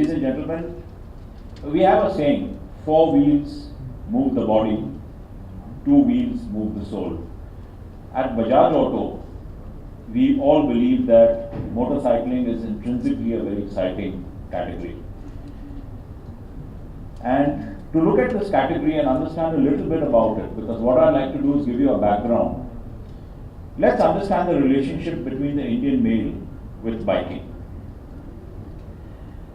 ladies and gentlemen, we have a saying, 4 wheels move the body, 2 wheels move the soul. At Bajaj Auto, we all believe that motorcycling is intrinsically a very exciting category. And to look at this category and understand a little bit about it, because what I'd like to do is give you a background. Let's understand the relationship between the Indian male with biking.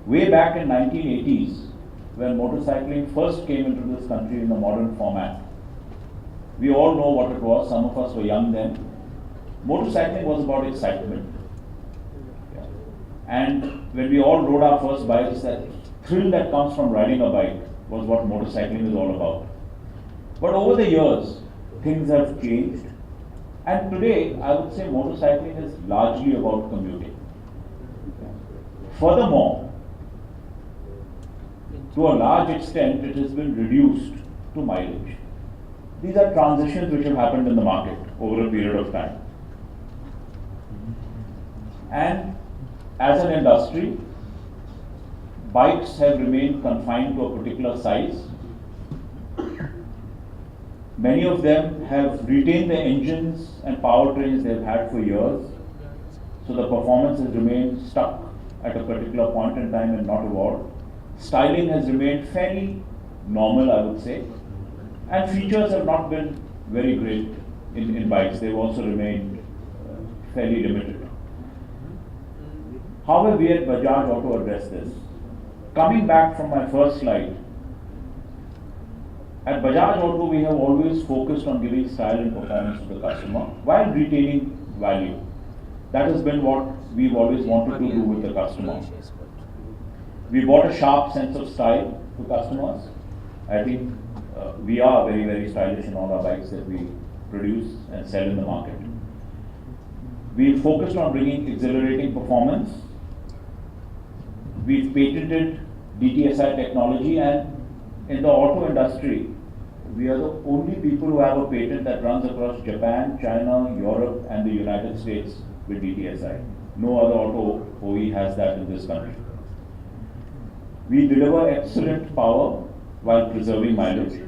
Way back in 1980s, when motorcycling first came into this country in a modern format, we all know what it was. Some of us were young then. Motorcycling was about excitement. Yeah. And when we all rode our first bikes, that thrill that comes from riding a bike was what motorcycling is all about. But over the years, things have changed. And today, I would say motorcycling is largely about commuting. Furthermore, to a large extent, it has been reduced to mileage. These are transitions which have happened in the market over a period of time. And as an industry, bikes have remained confined to a particular size. Many of them have retained the engines and powertrains they've had for years, so the performance has remained stuck at a particular point in time and not evolved. Styling has remained fairly normal, I would say, and features have not been very great in bikes. They've also remained fairly limited. How have we at Bajaj Auto addressed this? Coming back from my first slide, at Bajaj Auto we have always focused on giving style and performance to the customer while retaining value. That has been what we've always wanted to do with the customer. We brought a sharp sense of style to customers. I think we are very, very stylish in all our bikes that we produce and sell in the market. We focused on bringing exhilarating performance. We've patented DTSI technology, and in the auto industry, we are the only people who have a patent that runs across Japan, China, Europe, and the United States with DTSI. No other auto OE has that in this country. We deliver excellent power while preserving mileage.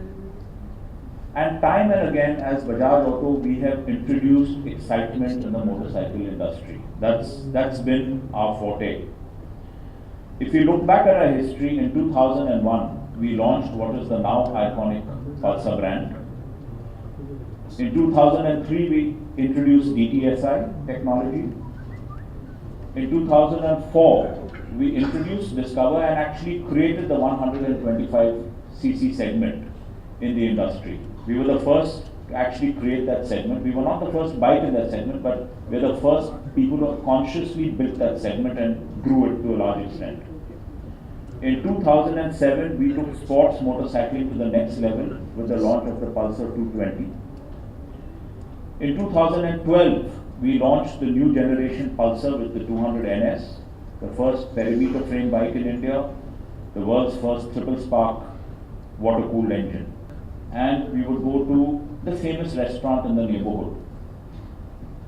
And time and again, as Bajaj Auto, we have introduced excitement in the motorcycle industry. That's been our forte. If you look back at our history, in 2001, we launched what is the now iconic Pulsar brand. In 2003, we introduced DTSI technology. In 2004, we introduced Discover and actually created the 125cc segment in the industry. We were the first to actually create that segment. We were not the first bike in that segment, but we were the first people who consciously built that segment and grew it to a large extent. In 2007, we took sports motorcycling to the next level with the launch of the Pulsar 220. In 2012, we launched the new generation Pulsar with the 200NS, the first perimeter frame bike in India, the world's first triple spark water-cooled engine. And we would go to the famous restaurant in the neighborhood.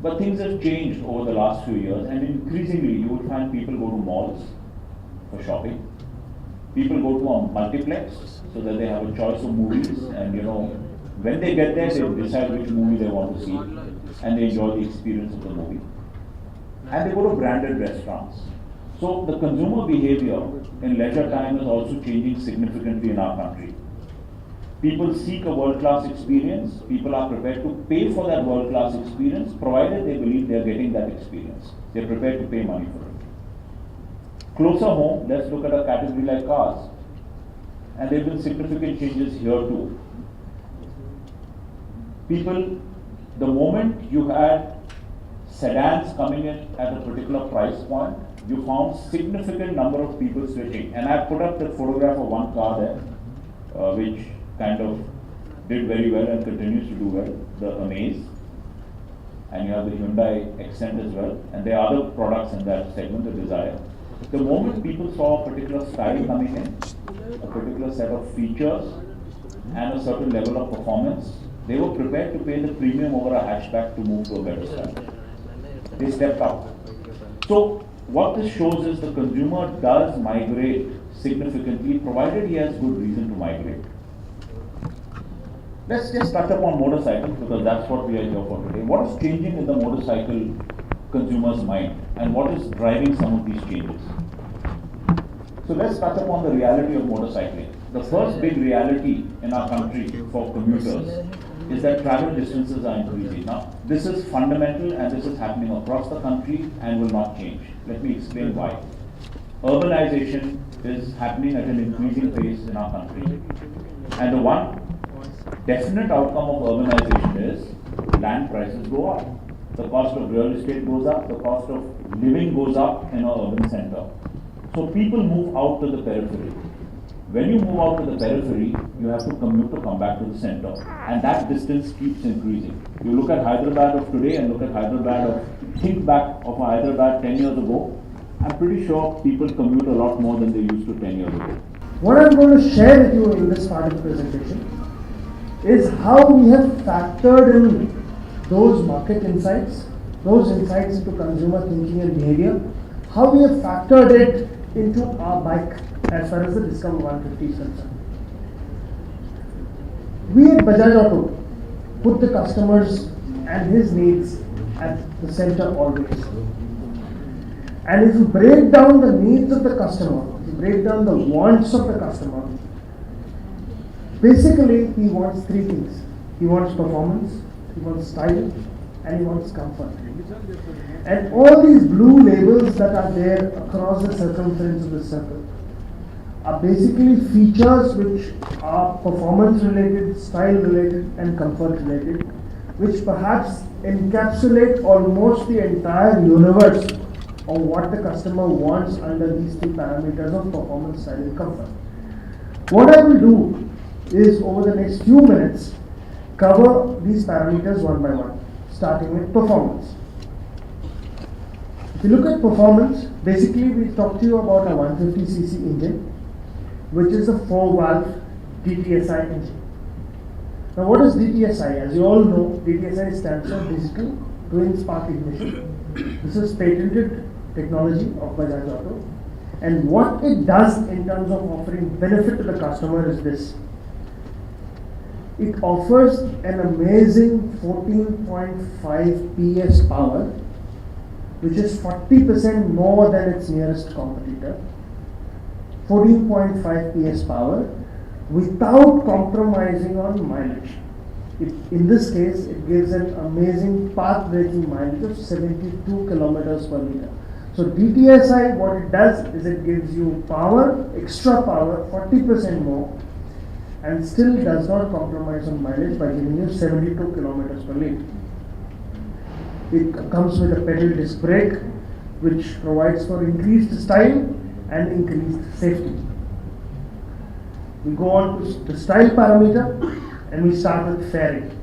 But things have changed over the last few years, and increasingly you would find people go to malls for shopping. People go to a multiplex so that they have a choice of movies, and when they get there, they decide which movie they want to see, and they enjoy the experience of the movie. And they go to branded restaurants. So the consumer behavior in leisure time is also changing significantly in our country. People seek a world-class experience. People are prepared to pay for that world-class experience, provided they believe they are getting that experience. They are prepared to pay money for it. Closer home, let's look at a category like cars. And there have been significant changes here too. People, the moment you had sedans coming in at a particular price point, you found significant number of people switching. And I put up the photograph of one car there, which kind of did very well and continues to do well, the Amaze. And you have the Hyundai Accent as well. And there are other products in that segment, the Desire. The moment people saw a particular style coming in, a particular set of features, and a certain level of performance, they were prepared to pay the premium over a hatchback to move to a better style. They stepped up. So what this shows is the consumer does migrate significantly, provided he has good reason to migrate. Let's just touch upon motorcycles because that's what we are here for today. What is changing in the motorcycle consumer's mind and what is driving some of these changes? So let's touch upon the reality of motorcycling. The first big reality in our country for commuters is that travel distances are increasing. Now, this is fundamental and this is happening across the country and will not change. Let me explain why. Urbanization is happening at an increasing pace in our country. And the one definite outcome of urbanization is land prices go up. The cost of real estate goes up, the cost of living goes up in our urban center. So people move out to the periphery. When you move out to the periphery, you have to commute to come back to the center. And that distance keeps increasing. You look at Hyderabad of today and look at Hyderabad of, think back of Hyderabad 10 years ago, I'm pretty sure people commute a lot more than they used to 10 years ago. What I'm going to share with you in this part of the presentation is how we have factored in those market insights, those insights into consumer thinking and behavior, how we have factored it into our bike as far as the Discover 150 is concerned. We at Bajaj Auto put the customers and his needs at the center always. And if you break down the needs of the customer, if you break down the wants of the customer, basically he wants three things. He wants performance, he wants style, and he wants comfort. And all these blue labels that are there across the circumference of the circle are basically features which are performance related, style related, and comfort related, which perhaps encapsulate almost the entire universe of what the customer wants under these three parameters of performance, style, and comfort. What I will do is over the next few minutes cover these parameters one by one, starting with performance. If you look at performance, basically we talked to you about a 150cc engine, which is a 4-valve DTSI engine. Now what is DTSI? As you all know, DTSI stands for Digital Twin Spark Ignition. This is patented technology of Bajaj Auto. And what it does in terms of offering benefit to the customer is this. It offers an amazing 14.5 PS power, which is 40% more than its nearest competitor. 14.5 PS power without compromising on mileage. In this case, it gives an amazing path braking mileage of 72 kilometers per liter. So DTSI, what it does is it gives you power, extra power, 40% more, and still does not compromise on mileage by giving you 72 kilometers per liter. It comes with a pedal disc brake, which provides for increased style and increased safety. We go on to the style parameter and we start with fairing.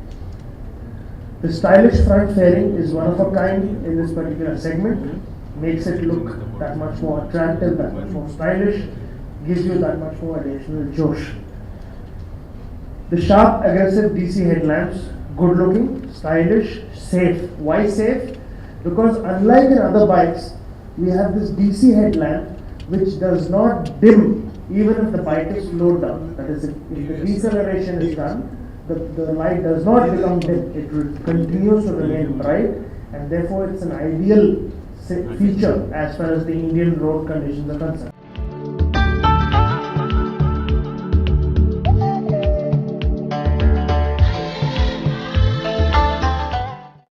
The stylish front fairing is one of a kind in this particular segment, makes it look that much more attractive, that much more stylish, gives you that much more additional josh. The sharp, aggressive DC headlamps, good looking, stylish, safe. Why safe? Because unlike in other bikes, we have this DC headlamp which does not dim even if the bike is slowed down. That is, if the deceleration is done, the light does not become dim. It continues to remain bright, and therefore it's an ideal feature as far as the Indian road conditions are concerned.